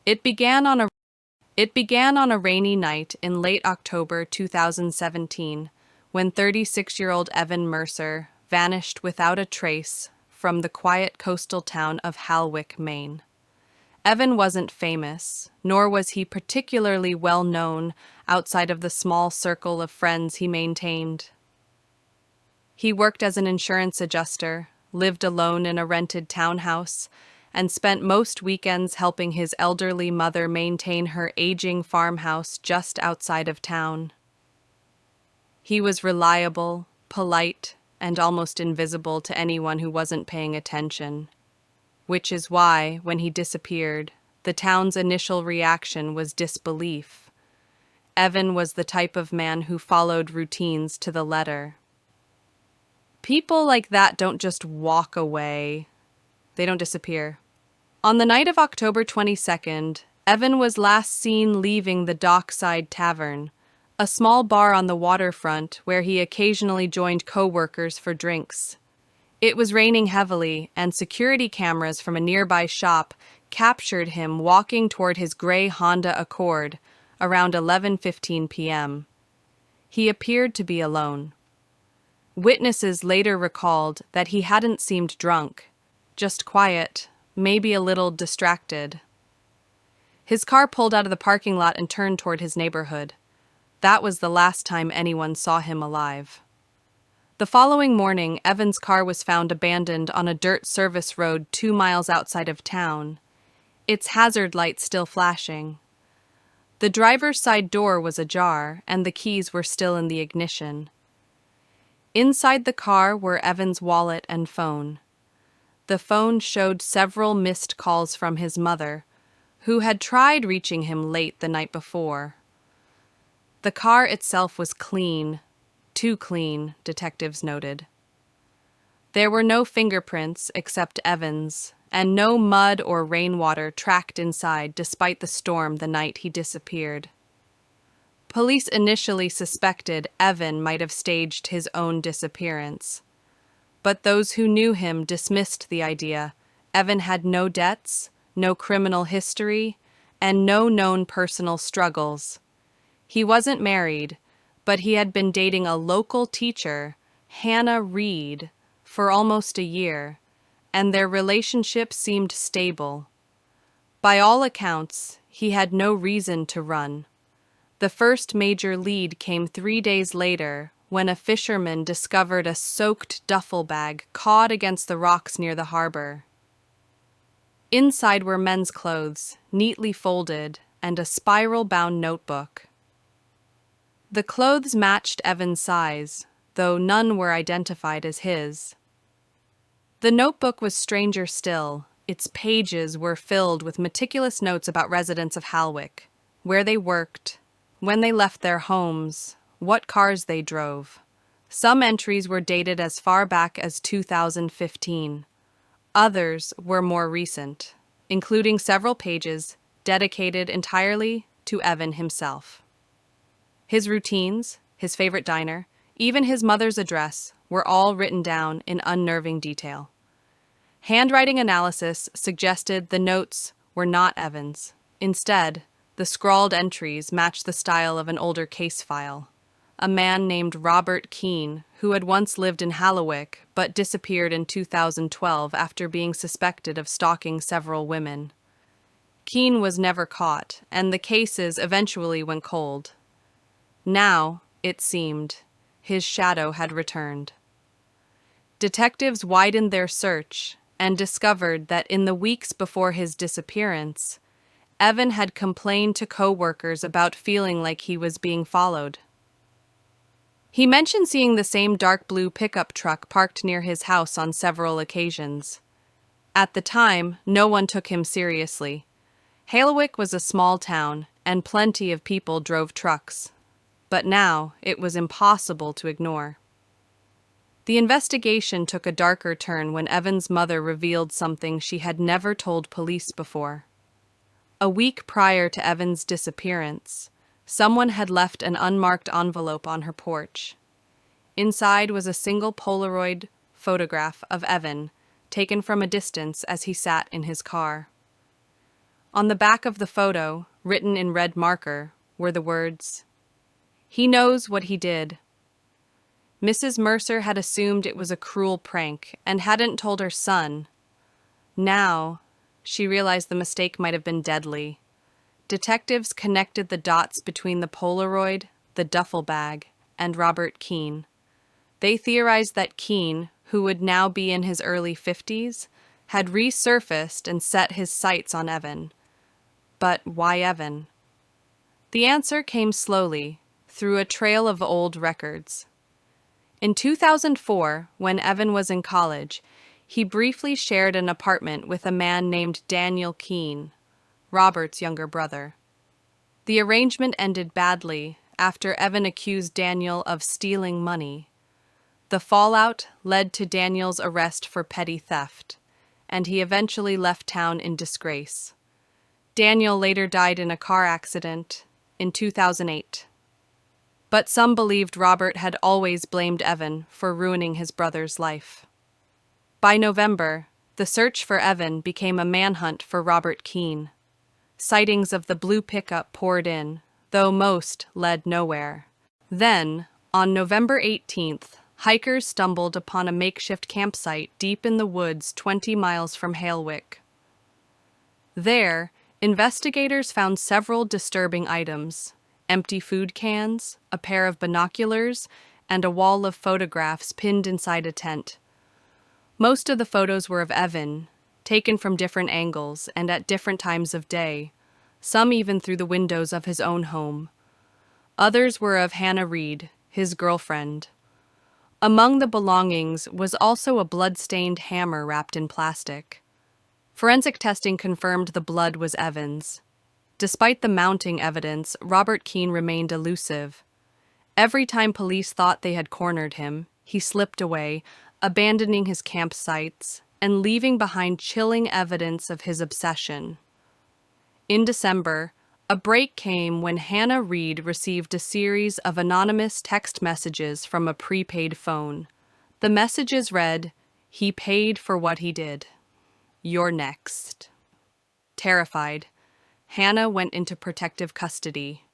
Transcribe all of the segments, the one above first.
It began on a It began on a rainy night in late October 2017 when 36-year-old Evan Mercer vanished without a trace from the quiet coastal town of Halewick, Maine. Evan wasn't famous, nor was he particularly well known outside of the small circle of friends he maintained. He worked as an insurance adjuster, lived alone in a rented townhouse, and spent most weekends helping his elderly mother maintain her aging farmhouse just outside of town. He was reliable, polite, and almost invisible to anyone who wasn't paying attention. Which is why, when he disappeared, the town's initial reaction was disbelief. Evan was the type of man who followed routines to the letter. People like that don't just walk away. They don't disappear. On the night of October 22nd, Evan was last seen leaving the Dockside Tavern, a small bar on the waterfront where he occasionally joined coworkers for drinks. It was raining heavily, and security cameras from a nearby shop captured him walking toward his gray Honda Accord around 11:15 p.m. He appeared to be alone. Witnesses later recalled that he hadn't seemed drunk, just quiet, maybe a little distracted. His car pulled out of the parking lot and turned toward his neighborhood. That was the last time anyone saw him alive. The following morning, Evan's car was found abandoned on a dirt service road 2 miles outside of town, its hazard light still flashing. The driver's side door was ajar, and the keys were still in the ignition. Inside the car were Evan's wallet and phone. The phone showed several missed calls from his mother, who had tried reaching him late the night before. The car itself was clean. Too clean, detectives noted. There were no fingerprints except Evan's, and no mud or rainwater tracked inside despite the storm the night he disappeared. Police initially suspected Evan might have staged his own disappearance, but those who knew him dismissed the idea. Evan had no debts, no criminal history, and no known personal struggles. He wasn't married, but he had been dating a local teacher, Hannah Reed, for almost a year, and their relationship seemed stable. By all accounts, he had no reason to run. The first major lead came 3 days later when a fisherman discovered a soaked duffel bag caught against the rocks near the harbor. Inside were men's clothes, neatly folded, and a spiral-bound notebook. The clothes matched Evan's size, though none were identified as his. The notebook was stranger still. Its pages were filled with meticulous notes about residents of Halewick, where they worked, when they left their homes, what cars they drove. Some entries were dated as far back as 2015. Others were more recent, including several pages dedicated entirely to Evan himself. His routines, his favorite diner, even his mother's address were all written down in unnerving detail. Handwriting analysis suggested the notes were not Evan's. Instead, the scrawled entries matched the style of an older case file. A man named Robert Keene, who had once lived in Halewick but disappeared in 2012 after being suspected of stalking several women. Keene was never caught, and the cases eventually went cold. Now, it seemed, his shadow had returned. Detectives widened their search and discovered that in the weeks before his disappearance, Evan had complained to coworkers about feeling like he was being followed. He mentioned seeing the same dark blue pickup truck parked near his house on several occasions. At the time, no one took him seriously. Halewick was a small town, and plenty of people drove trucks. But now it was impossible to ignore. The investigation took a darker turn when Evan's mother revealed something she had never told police before. A week prior to Evan's disappearance, someone had left an unmarked envelope on her porch. Inside was a single Polaroid photograph of Evan, taken from a distance as he sat in his car. On the back of the photo, written in red marker, were the words, "He knows what he did." Mrs. Mercer had assumed it was a cruel prank and hadn't told her son. Now, she realized the mistake might have been deadly. Detectives connected the dots between the Polaroid, the duffel bag, and Robert Keene. They theorized that Keene, who would now be in his early 50s, had resurfaced and set his sights on Evan. But why Evan? The answer came slowly, through a trail of old records. In 2004, when Evan was in college, he briefly shared an apartment with a man named Daniel Keene, Robert's younger brother. The arrangement ended badly after Evan accused Daniel of stealing money. The fallout led to Daniel's arrest for petty theft, and he eventually left town in disgrace. Daniel later died in a car accident in 2008. But some believed Robert had always blamed Evan for ruining his brother's life. By November, the search for Evan became a manhunt for Robert Keene. Sightings of the blue pickup poured in, though most led nowhere. Then, on November 18th, hikers stumbled upon a makeshift campsite deep in the woods 20 miles from Halewick. There, investigators found several disturbing items: empty food cans, a pair of binoculars, and a wall of photographs pinned inside a tent. Most of the photos were of Evan, taken from different angles and at different times of day, some even through the windows of his own home. Others were of Hannah Reed, his girlfriend. Among the belongings was also a blood-stained hammer wrapped in plastic. Forensic testing confirmed the blood was Evan's. Despite the mounting evidence, Robert Keene remained elusive. Every time police thought they had cornered him, he slipped away, abandoning his campsites and leaving behind chilling evidence of his obsession. In December, a break came when Hannah Reed received a series of anonymous text messages from a prepaid phone. The messages read, "He paid for what he did. You're next." Terrified, Hannah went into protective custody,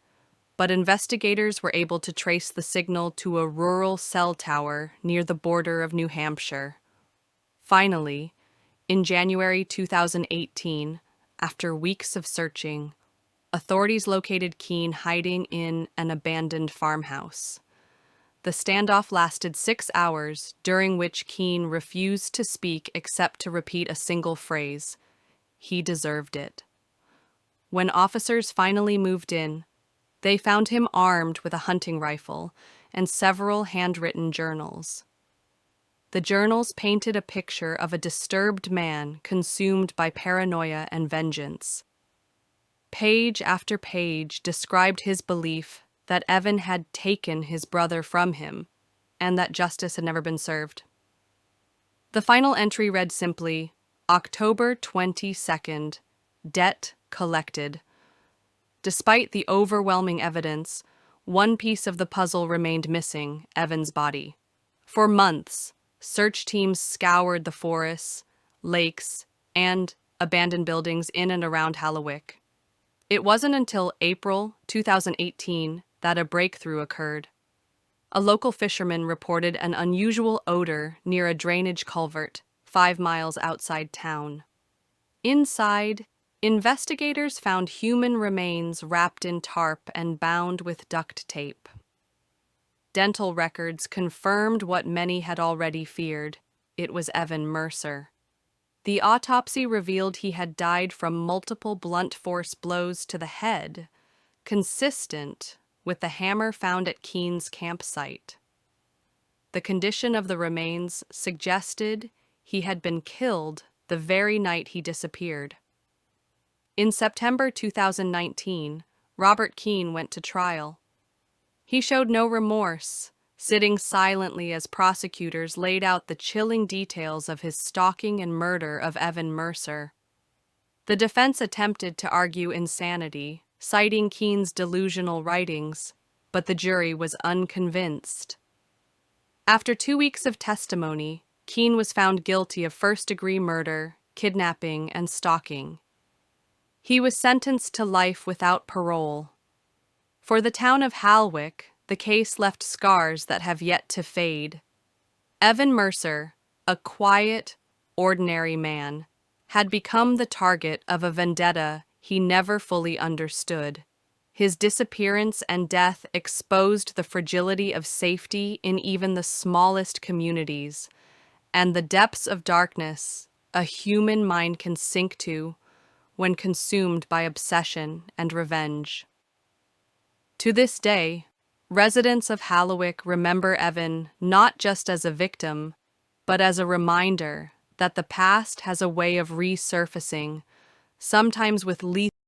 but investigators were able to trace the signal to a rural cell tower near the border of New Hampshire. Finally, in January 2018, after weeks of searching, authorities located Keene hiding in an abandoned farmhouse. The standoff lasted 6 hours, during which Keene refused to speak except to repeat a single phrase: "He deserved it." When officers finally moved in, they found him armed with a hunting rifle and several handwritten journals. The journals painted a picture of a disturbed man consumed by paranoia and vengeance. Page after page described his belief that Evan had taken his brother from him and that justice had never been served. The final entry read simply, October 22nd, debt collected. Despite the overwhelming evidence, one piece of the puzzle remained missing: Evan's body. For months, search teams scoured the forests, lakes, and abandoned buildings in and around Halewick. It wasn't until April 2018 that a breakthrough occurred. A local fisherman reported an unusual odor near a drainage culvert 5 miles outside town. Inside, investigators found human remains wrapped in tarp and bound with duct tape. Dental records confirmed what many had already feared: it was Evan Mercer. The autopsy revealed he had died from multiple blunt force blows to the head, consistent with the hammer found at Keene's campsite. The condition of the remains suggested he had been killed the very night he disappeared. In September 2019, Robert Keene went to trial. He showed no remorse, sitting silently as prosecutors laid out the chilling details of his stalking and murder of Evan Mercer. The defense attempted to argue insanity, citing Keene's delusional writings, but the jury was unconvinced. After 2 weeks of testimony, Keene was found guilty of first-degree murder, kidnapping, and stalking. He was sentenced to life without parole. For the town of Halewick, the case left scars that have yet to fade. Evan Mercer, a quiet, ordinary man, had become the target of a vendetta he never fully understood. His disappearance and death exposed the fragility of safety in even the smallest communities, and the depths of darkness a human mind can sink to when consumed by obsession and revenge. To this day, residents of Halewick remember Evan not just as a victim, but as a reminder that the past has a way of resurfacing, sometimes with lethal